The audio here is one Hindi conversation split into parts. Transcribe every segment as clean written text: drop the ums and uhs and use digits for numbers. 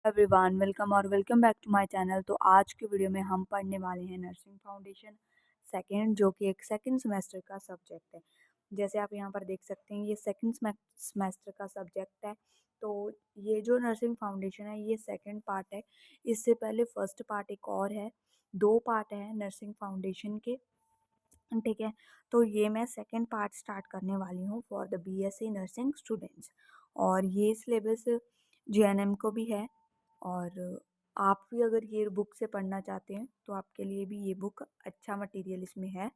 Everyone welcome back to my channel. तो आज की वीडियो में हम पढ़ने वाले हैं नर्सिंग फाउंडेशन सेकंड, जो कि एक सेकंड सेमेस्टर का सब्जेक्ट है। जैसे आप यहाँ पर देख सकते हैं, ये सेकंड सेमेस्टर का सब्जेक्ट है। तो ये जो नर्सिंग फाउंडेशन है, ये सेकंड पार्ट है। इससे पहले फर्स्ट पार्ट एक और है, दो पार्ट है नर्सिंग फाउंडेशन के। ठीक है, तो ये मैं सेकंड पार्ट स्टार्ट करने वाली हूँ for the BSc nursing students. और ये सिलेबस जेएनएम को भी है, और आप भी अगर ये बुक से पढ़ना चाहते हैं तो आपके लिए भी ये बुक अच्छा मटेरियल इसमें है,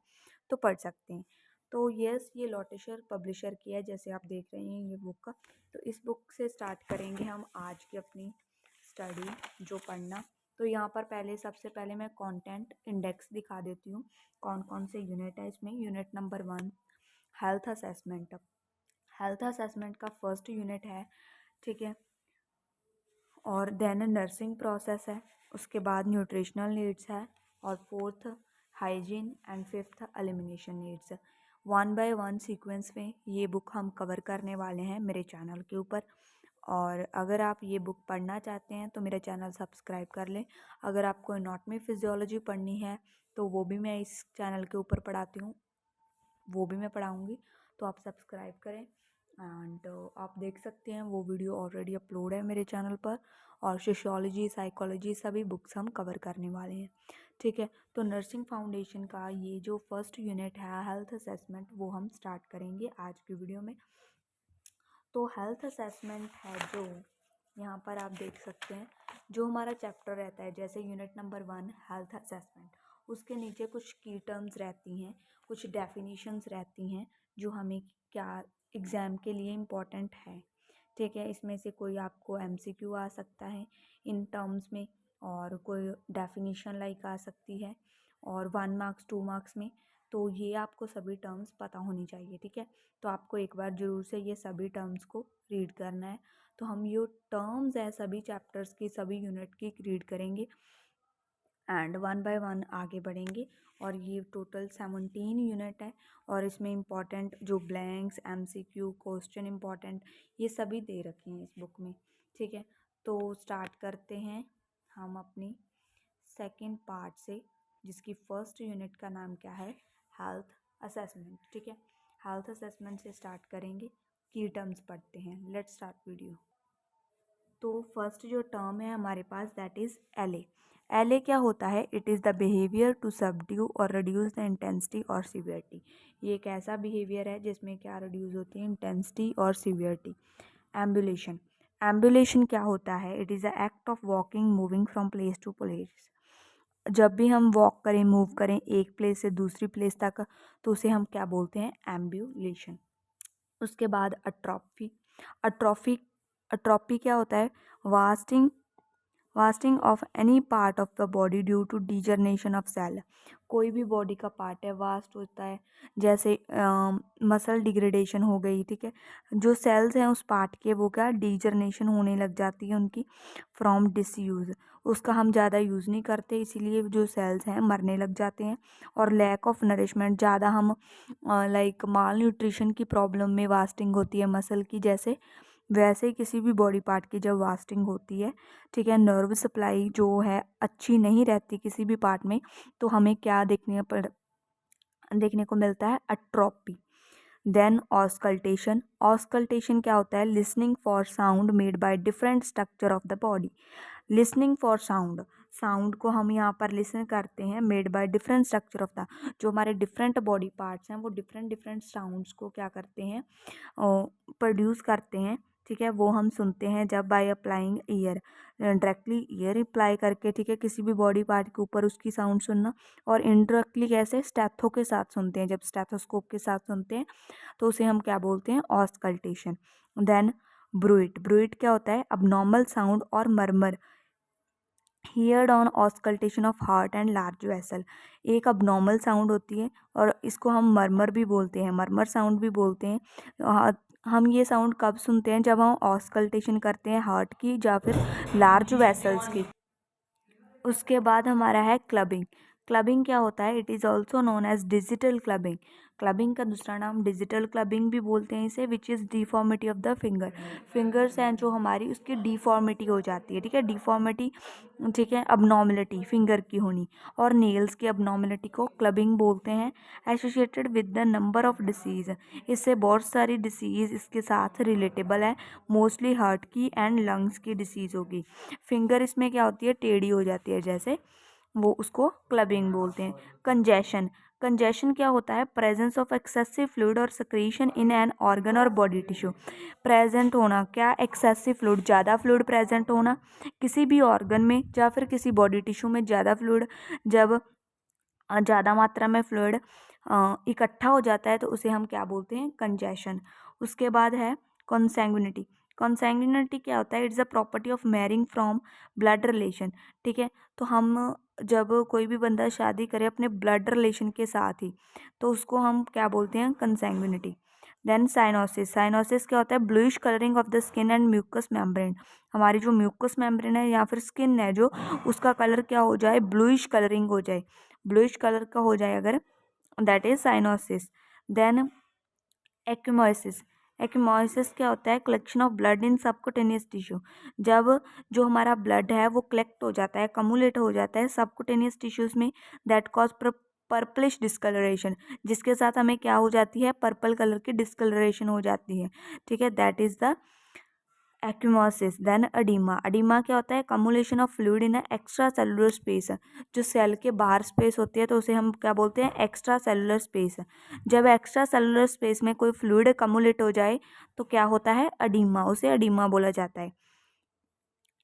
तो पढ़ सकते हैं। तो यस, ये लॉटेशर पब्लिशर की है, जैसे आप देख रहे हैं ये बुक। तो इस बुक से स्टार्ट करेंगे हम आज की अपनी स्टडी, जो पढ़ना। तो यहाँ पर सबसे पहले मैं कंटेंट इंडेक्स दिखा देती हूँ, कौन कौन से यूनिट है इसमें। Unit number 1 health assessment. Health assessment का फर्स्ट यूनिट है, ठीक है। और देन नर्सिंग प्रोसेस है, उसके बाद न्यूट्रिशनल नीड्स है, और fourth hygiene, and fifth elimination needs. One by one sequence में ये बुक हम कवर करने वाले हैं मेरे चैनल के ऊपर। और अगर आप ये बुक पढ़ना चाहते हैं तो मेरा चैनल सब्सक्राइब कर लें। अगर आपको एनाटॉमी फिजियोलॉजी पढ़नी है तो वो भी मैं इस चैनल के ऊपर पढ़ाती हूँ, वो भी मैं पढ़ाऊँगी, तो आप सब्सक्राइब करें। एंड आप देख सकते हैं वो वीडियो ऑलरेडी अपलोड है मेरे चैनल पर। और सोशियोलॉजी, साइकोलॉजी सभी बुक्स हम कवर करने वाले हैं, ठीक है। तो नर्सिंग फाउंडेशन का ये जो फर्स्ट यूनिट है हेल्थ असेसमेंट, वो हम स्टार्ट करेंगे आज की वीडियो में। तो हेल्थ असेसमेंट है जो यहाँ पर आप देख सकते हैं, जो हमारा चैप्टर रहता है, जैसे यूनिट नंबर 1 हेल्थ असेसमेंट, उसके नीचे कुछ की टर्म्स रहती हैं, कुछ डेफिनेशंस रहती हैं, जो हमें क्या एग्ज़ाम के लिए इम्पोर्टेंट है, ठीक है। इसमें से कोई आपको एमसीक्यू आ सकता है इन टर्म्स में, और कोई डेफिनेशन लाइक आ सकती है, और 1 मार्क्स 2 मार्क्स में। तो ये आपको सभी टर्म्स पता होनी चाहिए, ठीक है। तो आपको एक बार ज़रूर से ये सभी टर्म्स को रीड करना है। तो हम ये टर्म्स है सभी चैप्टर्स की, सभी यूनिट की रीड करेंगे एंड वन बाय वन आगे बढ़ेंगे। और ये टोटल 17 यूनिट है, और इसमें इम्पॉर्टेंट जो ब्लैंक्स, एमसीक्यू, क्वेश्चन इम्पॉर्टेंट, ये सभी दे रखे हैं इस बुक में, ठीक है। तो स्टार्ट करते हैं हम अपनी सेकंड पार्ट से, जिसकी फर्स्ट यूनिट का नाम क्या है, हेल्थ असेसमेंट, ठीक है। हेल्थ असेसमेंट से स्टार्ट करेंगे, की टर्म्स पढ़ते हैं। Let's start video. तो फर्स्ट जो टर्म है हमारे पास, दैट इज़ एलए। एलए क्या होता है? It is the behaviour to subdue और रिड्यूस द इंटेंसिटी और सीवियरिटी। ये एक ऐसा बिहेवियर है जिसमें क्या रिड्यूस होती है, इंटेंसिटी और सीवियरिटी। एम्बुलेशन। एम्बुलेशन क्या होता है? It is the act of walking, moving from place to place. जब भी हम वॉक करें, मूव करें एक प्लेस से दूसरी प्लेस तक, तो उसे हम क्या बोलते हैं? एम्बुलेशन। उसके बाद अट्रॉफी। अट्रॉफी अट्रॉपी क्या होता है? Wasting wasting of any part of the body due to degeneration of cell. कोई भी बॉडी का पार्ट है, वास्ट होता है, जैसे मसल डिग्रेडेशन हो गई, ठीक है। जो सेल्स हैं उस पार्ट के, वो क्या, डिजनरेशन होने लग जाती है उनकी, फ्रॉम डिसयूज़। उसका हम ज़्यादा यूज़ नहीं करते, इसीलिए जो सेल्स हैं मरने लग जाते हैं। और लैक ऑफ नरिशमेंट, ज़्यादा हम लाइक माल न्यूट्रिशन की प्रॉब्लम में वास्टिंग होती है मसल की, जैसे वैसे ही किसी भी बॉडी पार्ट की जब वास्टिंग होती है, ठीक है, नर्व सप्लाई जो है अच्छी नहीं रहती किसी भी पार्ट में, तो हमें क्या देखने को मिलता है? अट्रोपी। Then auscultation. ऑस्कल्टेशन क्या होता है? Listening for sound made by different structure of the body. Listening for sound, sound को हम यहाँ पर लिसन करते हैं, made by different structure of the, जो हमारे डिफरेंट बॉडी पार्ट्स हैं वो डिफरेंट डिफरेंट साउंड्स को क्या करते हैं, प्रोड्यूस करते हैं, ठीक है। वो हम सुनते हैं जब by applying year, directly year apply करके, ठीक है, किसी भी बॉडी पार्ट के ऊपर उसकी साउंड सुनना। और इनडायरेक्टली कैसे? स्टेथो के साथ सुनते हैं, जब स्टेथोस्कोप के साथ सुनते हैं तो उसे हम क्या बोलते हैं? ऑस्कल्टेशन। देन ब्रूइट। ब्रूइट क्या होता है? अबनॉर्मल साउंड और murmur heard on auscultation of heart and large vessel. एक अबनॉर्मल साउंड होती है, और इसको हम मरमर भी बोलते हैं, मरमर साउंड भी बोलते हैं। हम ये साउंड कब सुनते हैं? जब हम ऑस्कल्टेशन करते हैं हार्ट की या फिर लार्ज वेसल्स की। उसके बाद हमारा है क्लबिंग। क्लबिंग क्या होता है? It is also known as digital clubbing. Clubbing का दूसरा नाम डिजिटल क्लबिंग भी बोलते हैं इसे, which is deformity of the finger. Fingers हैं जो हमारी, उसकी डिफॉर्मिटी हो जाती है, ठीक है, डिफॉर्मिटी, ठीक है, अबनॉर्मलिटी फिंगर की होनी, और नेल्स की अबनॉर्मलिटी को क्लबिंग बोलते हैं। Associated with the number of disease, इससे बहुत सारी डिसीज़ इसके साथ रिलेटेबल है, मोस्टली हार्ट की एंड लंग्स की डिसीज़ होगी। फिंगर इसमें क्या होती है, टेढ़ी हो जाती है जैसे, वो उसको क्लबिंग बोलते हैं। कंजेशन, कंजेशन क्या होता है, प्रेजेंस ऑफ एक्सेसिव फ्लूइड और सक्रीशन इन एन ऑर्गन और बॉडी टिश्यू। प्रेजेंट होना क्या, एक्सेसिव फ्लूइड, ज़्यादा फ्लूइड प्रेजेंट होना किसी भी ऑर्गन में या फिर किसी बॉडी टिश्यू में, ज़्यादा फ्लूइड, जब ज़्यादा मात्रा में फ्लूइड इकट्ठा हो जाता है तो उसे हम क्या बोलते हैं, कंजेशन। उसके बाद है कॉन्सैंग्विनिटी। कॉन्सैंग्विनिटी क्या होता है, it's a property of marrying from blood relation, ठीक है। तो हम जब कोई भी बंदा शादी करे अपने ब्लड रिलेशन के साथ ही, तो उसको हम क्या बोलते हैं, कंसैंग्विनिटी। देन साइनोसिस, साइनोसिस क्या होता है, bluish colouring of the skin and mucous membrane. हमारी जो म्यूकस मेम्ब्रेन है या फिर स्किन है जो, उसका कलर क्या हो जाए, ब्लूइश कलरिंग हो जाए, ब्लूइश कलर का हो जाए अगर, दैट इज साइनोसिस। देन एक्विमोसिस, एक्विमोसिस क्या होता है, collection of blood in subcutaneous tissue. जब जो हमारा ब्लड है वो कलेक्ट हो जाता है, कमुलेट हो जाता है सबकुटेनियस टिश्यूज में, दैट कॉज पर्पलिश डिस्कलरेशन, जिसके साथ हमें क्या हो जाती है, पर्पल कलर की डिस्कलरेशन हो जाती है, ठीक है, that is the ecchymosis. Then oedema, oedema क्या होता है, accumulation of fluid in extra cellular space, जो सेल के बाहर स्पेस होती है तो उसे हम क्या बोलते हैं, एक्स्ट्रा सेलुलर स्पेस। जब एक्स्ट्रा सेलुलर स्पेस में कोई फ्लूइड कमुलेट हो जाए तो क्या होता है, अडीमा, उसे अडीमा बोला जाता है।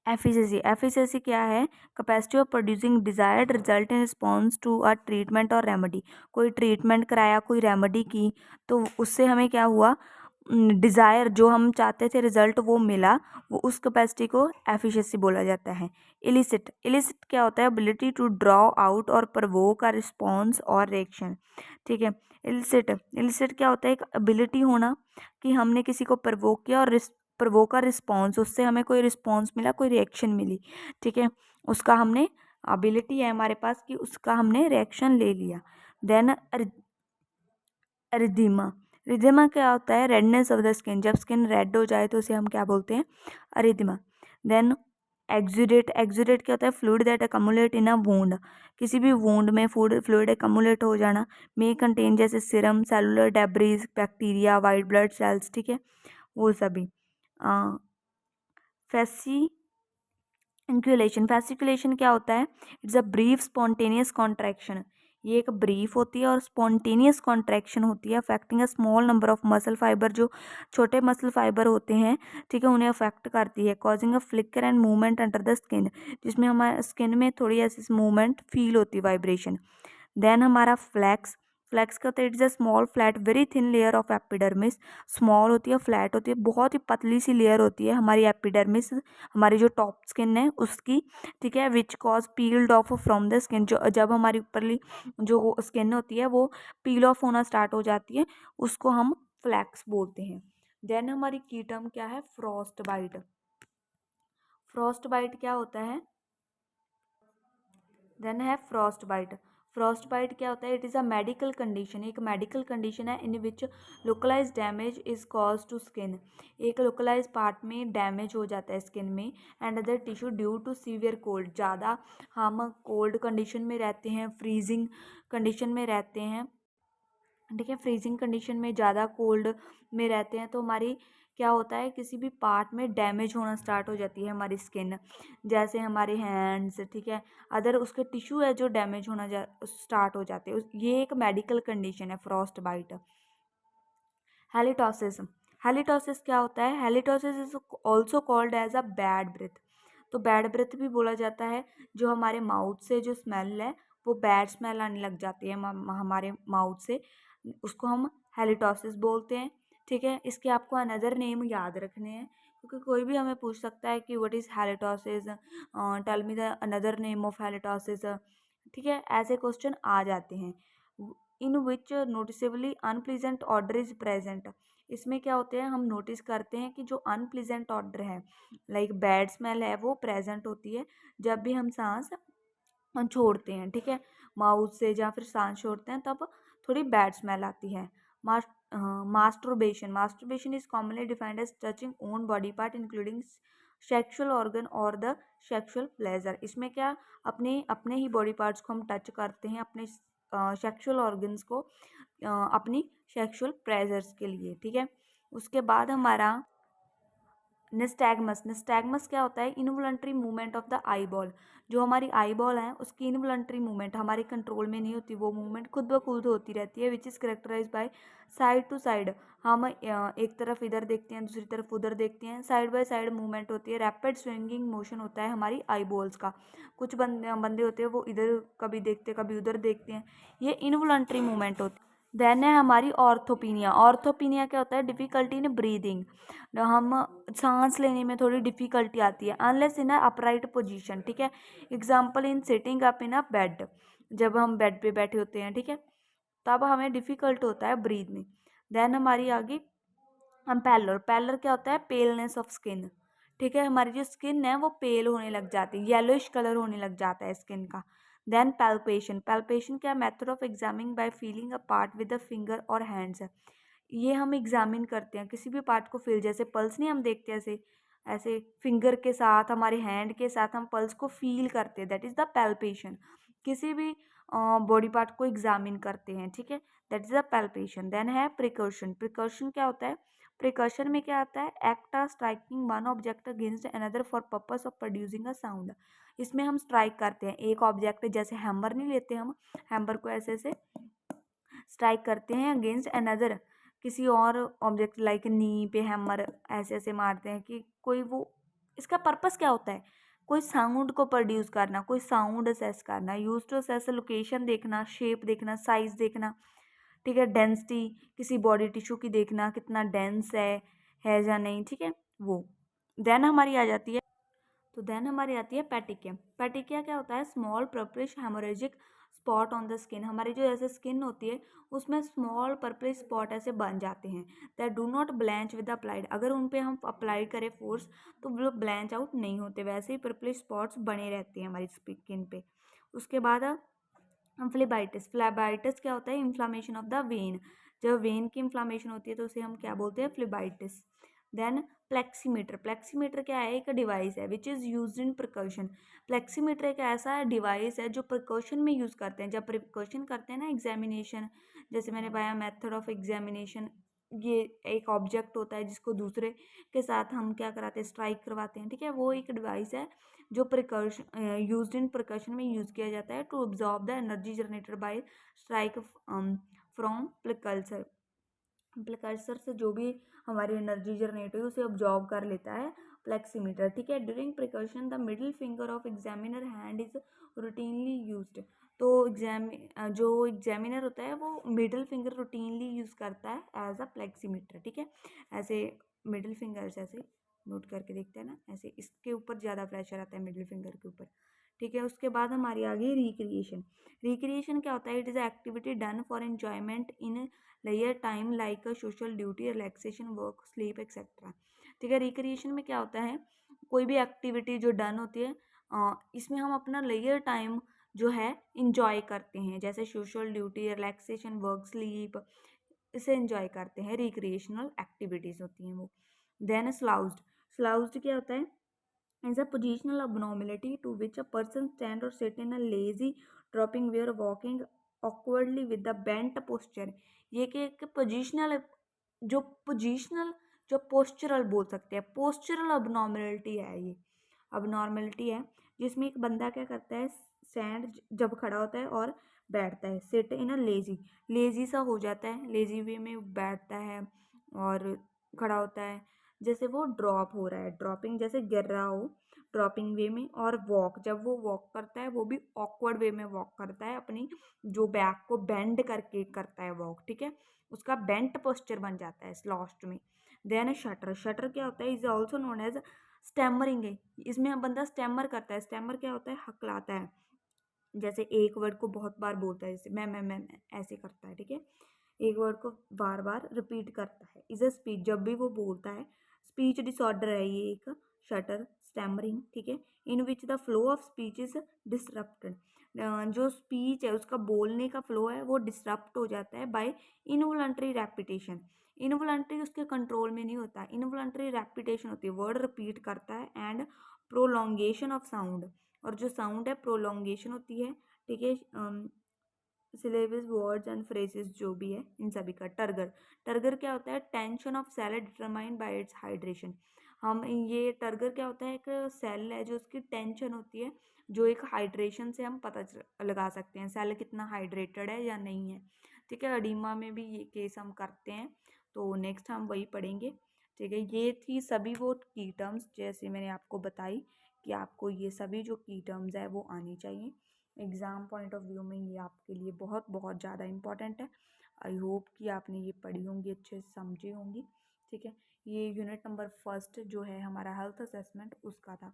एफिशिएंसी, एफिशिएंसी क्या है, capacity of producing desired result in response to a treatment और रेमेडी। कोई ट्रीटमेंट कराया, कोई रेमेडी की, तो उससे हमें क्या हुआ, डिज़ायर जो हम चाहते थे रिजल्ट वो मिला, वो उस कैपेसिटी को एफिशिएंसी बोला जाता है। इलिसिट, इलिसिट क्या होता है, एबिलिटी टू ड्रॉ आउट और प्रोवोक अ रिस्पॉन्स और रिएक्शन, ठीक है। इलिसिट, इलिसिट क्या होता है, एक एबिलिटी होना कि हमने किसी को प्रोवोक किया और प्रोवोक का रिस्पॉन्स, उससे हमें कोई रिस्पॉन्स मिला, कोई रिएक्शन मिली, ठीक है, उसका हमने एबिलिटी है हमारे पास कि उसका हमने रिएक्शन ले लिया। देन एरिथीमा, एरिथीमा क्या होता है, रेडनेस ऑफ द स्किन, जब स्किन रेड हो जाए तो उसे हम क्या बोलते हैं, एरिथीमा। देन एक्सुडेट, एक्सुडेट क्या होता है, fluid that accumulate in a wound, किसी भी वूंड में फ्लूइड अकमुलेट हो जाना, मे कंटेन जैसे serum, cellular debris, bacteria, white blood cells, ठीक है, वो सभी। फैसी इंक्यूलेशन, फैसिकुलेशन क्या होता है, it's a brief spontaneous contraction, ये एक ब्रीफ होती है और स्पॉन्टेनियस कॉन्ट्रैक्शन होती है, affecting a small number of muscle fibre, जो छोटे मसल फाइबर होते हैं, ठीक है, उन्हें अफेक्ट करती है, causing a flicker and movement under the skin, जिसमें हमारे स्किन में थोड़ी ऐसी मूवमेंट फील होती है, वाइब्रेशन। देन हमारा फ्लैक्स, फ्लैक्स का होता है it's a small flat very thin layer of epidermis, small होती है, फ्लैट होती है, बहुत ही पतली सी लेयर होती है हमारी एपिडर्मिस, हमारी जो टॉप स्किन है उसकी, ठीक है, which cause peeled of from the skin, जो जब हमारी ऊपरली जो स्किन होती है वो पील ऑफ होना स्टार्ट हो जाती है, उसको हम फ्लैक्स बोलते हैं। देन हमारी की टर्म क्या है, फ्रॉस्ट बाइट। फ्रॉस्ट बाइट क्या होता है, देन है फ्रॉस्ट बाइट। फ्रॉस्ट बाइट क्या होता है, it is a medical condition, एक मेडिकल कंडीशन है in which localise damage is cause to skin, एक लोकलाइज पार्ट में डैमेज हो जाता है स्किन में, and other tissue due to severe cold, ज़्यादा हम कोल्ड कंडीशन में रहते हैं, फ्रीजिंग कंडीशन में रहते हैं, ठीक है, फ्रीजिंग कंडीशन में ज़्यादा कोल्ड में रहते हैं तो हमारी क्या होता है, किसी भी पार्ट में डैमेज होना स्टार्ट हो जाती है हमारी स्किन, जैसे हमारे हैंड्स, ठीक है, अदर उसके टिश्यू है जो डैमेज होना स्टार्ट हो जाते हैं, ये एक मेडिकल कंडीशन है फ्रॉस्ट बाइट। हेलिटोसिस, हेलिटोसिस क्या होता है, halitosis is also called as a bad breath, तो बैड ब्रेथ भी बोला जाता है, जो हमारे माउथ से जो स्मेल है वो बैड स्मेल आने लग जाती है हमारे माउथ से, उसको हम हेलिटोसिस बोलते हैं, ठीक है। इसके आपको अनदर नेम याद रखने हैं क्योंकि कोई भी हमें पूछ सकता है कि what is halitosis, tell me the another name of halitosis, ठीक है, ऐसे क्वेश्चन आ जाते हैं। In which noticeably unpleasant order is present, इसमें क्या होते हैं, हम नोटिस करते हैं कि जो अनप्लीजेंट ऑर्डर है, लाइक बैड स्मेल है, वो प्रेजेंट होती है जब भी हम सांस छोड़ते हैं, ठीक है, माउथ से या फिर सांस छोड़ते हैं तब थोड़ी बैड स्मेल आती है। Masturbation is commonly defined as touching own body part including sexual organ और द सेक्सुअल प्लेजर। इसमें क्या, अपने अपने ही बॉडी पार्ट्स को हम टच करते हैं अपने सेक्सुअल ऑर्गन्स को अपनी सेक्सुअल प्लेजर्स के लिए, ठीक है। उसके बाद हमारा निस्टैगमस। निस्टैगमस क्या होता है, involuntary movement of the eye ball. जो हमारी आई बॉल है उसकी इनवॉलंटरी मूवमेंट हमारे कंट्रोल में नहीं होती, वो मूवमेंट खुद ब खुद होती रहती है, which is characterise by side to side. हम एक तरफ इधर देखते हैं, दूसरी तरफ उधर देखते हैं, साइड बाय साइड मूवमेंट होती है। रैपिड स्विंगिंग मोशन होता है हमारी आई बॉल्स का। कुछ बंदे होते हैं वो इधर कभी देखते कभी उधर देखते हैं, ये इनवॉलंटरी मूवमेंट होती है। देन है हमारी ऑर्थोपिनिया। ऑर्थोपिनिया क्या होता है, डिफिकल्टी इन ब्रीदिंग। हम सांस लेने में थोड़ी डिफिकल्टी आती है, अनलेस इन अ अपराइट पोजीशन, ठीक है। Example in sitting up in a bed. जब हम बेड पे बैठे होते हैं, ठीक है, तब हमें डिफिकल्ट होता है ब्रीद में। देन हमारी आगे हम पैलर। पैलर क्या होता है, पेलनेस ऑफ स्किन, ठीक है। हमारी जो स्किन है वो पेल होने लग जाती है, येलोइश कलर होने लग जाता है स्किन का। Then palpation. पैल्पेशन क्या, method of examining by feeling a part with the finger और हैंड्स। ये हम एग्जामिन करते हैं किसी भी पार्ट को फील, जैसे पल्स नहीं हम देखते हैं ऐसे ऐसे फिंगर के साथ, हमारे हैंड के साथ हम पल्स को फील करते हैं, दैट इज द पैल्पेशन। किसी भी बॉडी पार्ट को एग्जामिन करते हैं, ठीक है, that is the palpation. Then है प्रिकॉशन। प्रिकॉशन क्या होता है, प्रिकॉशन में क्या आता है, act of striking one object against another for purpose of producing a sound. इसमें हम स्ट्राइक करते हैं एक ऑब्जेक्ट, जैसे हैमर नहीं लेते हम, हैमर को ऐसे ऐसे स्ट्राइक करते हैं अगेंस्ट अनदर, किसी और ऑब्जेक्ट लाइक नी पे हैमर ऐसे ऐसे मारते हैं कि कोई वो, इसका पर्पस क्या होता है, कोई साउंड को प्रोड्यूस करना, कोई साउंड असेस करना, यूज टू असेस लोकेशन देखना, शेप देखना, साइज देखना, ठीक है, डेंसिटी, किसी बॉडी टिश्यू की देखना कितना डेंस है या नहीं, ठीक है, वो। देन हमारी आ जाती है, तो देन हमारी आती है पैटिकिया। पैटिकिया क्या होता है, small purplish haemorrhagic spot on the skin. हमारी जो ऐसे स्किन होती है उसमें स्मॉल पर्पलिश स्पॉट ऐसे बन जाते हैं, that do not Blanche with applied. अगर उन पे हम अप्लाई करें फोर्स तो वो ब्लैंच आउट नहीं होते, वैसे ही पर्पलिश स्पॉट्स बने रहते हैं हमारी स्किन पे। उसके बाद फ्लेबाइटिस। फ्लेबाइटिस क्या होता है, इन्फ्लामेशन ऑफ द वेन। जब वेन की इन्फ्लामेशन होती है तो उसे हम क्या बोलते हैं, फ्लेबाइटिस। देन प्लेक्सीमीटर। प्लेक्सीमीटर क्या है, एक डिवाइस है which is use in percussion. Pleximeter एक ऐसा डिवाइस है जो प्रिकॉशन में यूज़ करते हैं, जब प्रिकॉशन करते हैं ना एग्जामिनेशन, जैसे मैंने बताया मेथड ऑफ एग्जामिनेशन, ये एक ऑब्जेक्ट होता है जिसको दूसरे के साथ हम क्या कराते हैं, स्ट्राइक करवाते हैं, ठीक है, वो एक डिवाइस है जो प्रिकॉशन यूज्ड इन प्रिकॉशन में यूज़ किया जाता है to absorb the energy generated by strike from percussor. Percussor से जो भी हमारी एनर्जी जनरेट हुई उसे ऑब्जॉर्व कर लेता है प्लेक्सीमीटर, ठीक है। During precaution the middle finger of examiner hand is routinely used. तो जो एग्जामिनर होता है वो मिडिल फिंगर रूटीनली यूज़ करता है एज अ प्लेक्सीमीटर, ठीक है। ऐसे मिडिल फिंगर से ऐसे नोट करके देखते हैं ना, ऐसे इसके ऊपर ज़्यादा प्रेशर आता है मिडिल फिंगर के ऊपर, ठीक है। उसके बाद हमारी आ गई रिक्रिएशन। रिक्रिएशन क्या होता है, it is activity done for enjoyment in layer time like social duty, relaxation, work, sleep etcetera, ठीक है। रिक्रिएशन में क्या होता है, कोई भी एक्टिविटी जो डन होती है इसमें हम अपना लेयर टाइम जो है इंजॉय करते हैं, जैसे social duty, relaxation, work, sleep, इसे इंजॉय करते हैं, रिक्रिएशनल एक्टिविटीज़ होती हैं वो। देन स्लाउज्ड। स्लाउज्ड क्या होता है, is a positional abnormality to which a person stand or sit in a lazy dropping where walking awkwardly with the bent posture। ये कि एक पोजिशनल जो पोस्चरल बोल सकते हैं, पोस्चरल abnormality है, ये abnormality है जिसमें एक बंदा क्या करता है, स्टैंड जब खड़ा होता है और बैठता है, सिट इन अ लेजी सा हो जाता है, लेजी वे में बैठता है और खड़ा होता है, जैसे वो ड्रॉप हो रहा है, ड्रॉपिंग जैसे गिर रहा हो ड्रॉपिंग वे में। और वॉक, जब वो वॉक करता है वो भी ऑकवर्ड वे में वॉक करता है, अपनी जो बैक को बेंड करके करता है वॉक, ठीक है, उसका बेंट पोस्चर बन जाता है लास्ट में। Then shutter. शटर क्या होता है, is also known as stammering है। इसमें बंदा स्टैमर करता है। स्टैमर क्या होता है, हकलाता है, जैसे एक वर्ड को बहुत बार बोलता है, जैसे मैं ऐसे करता है, ठीक है, एक वर्ड को बार बार रिपीट करता है, इज अ स्पीच, जब भी वो बोलता है। स्पीच डिसऑर्डर है ये एक शटर स्टैमरिंग, ठीक है, in which the flow of speech is disrupted. जो स्पीच है उसका बोलने का फ्लो है वो डिसरप्ट हो जाता है बाय इनवॉलंटरी रेपिटेशन। इनवॉलंटरी उसके कंट्रोल में नहीं होता, इनवॉलंटरी रेपिटेशन होती है, वर्ड रिपीट करता है, एंड प्रोलोंगेशन ऑफ साउंड, और जो साउंड है प्रोलोंगेशन होती है, ठीक है, सिलेबस वर्ड्स एंड फ्रेजेस जो भी है इन सभी का। टर्गर, टर्गर क्या होता है, tension of cell determined by its hydration. हम ये टर्गर क्या होता है, एक सेल है जो उसकी टेंशन होती है, जो एक हाइड्रेशन से हम पता लगा सकते हैं सेल कितना हाइड्रेटेड है या नहीं है, ठीक है। अडीमा में भी ये केस हम करते हैं, तो नेक्स्ट हम वही पढ़ेंगे, ठीक है। ये थी सभी वो की टर्म्स जैसे मैंने आपको बताई कि आपको ये सभी जो की टर्म्स है वो आनी चाहिए। एग्ज़ाम पॉइंट ऑफ व्यू में ये आपके लिए बहुत बहुत ज़्यादा इम्पॉर्टेंट है। आई होप कि आपने ये पढ़ी होंगी, अच्छे से समझी होंगी, ठीक है। ये यूनिट नंबर फर्स्ट जो है हमारा हेल्थ असेसमेंट उसका था।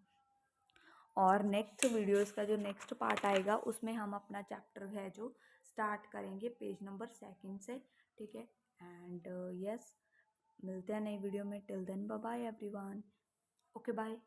और नेक्स्ट वीडियोस का जो नेक्स्ट पार्ट आएगा उसमें हम अपना चैप्टर है जो स्टार्ट करेंगे पेज नंबर सेकंड से, ठीक है। एंड यस, मिलते हैं नई वीडियो में। Till then bye bye everyone, okay bye.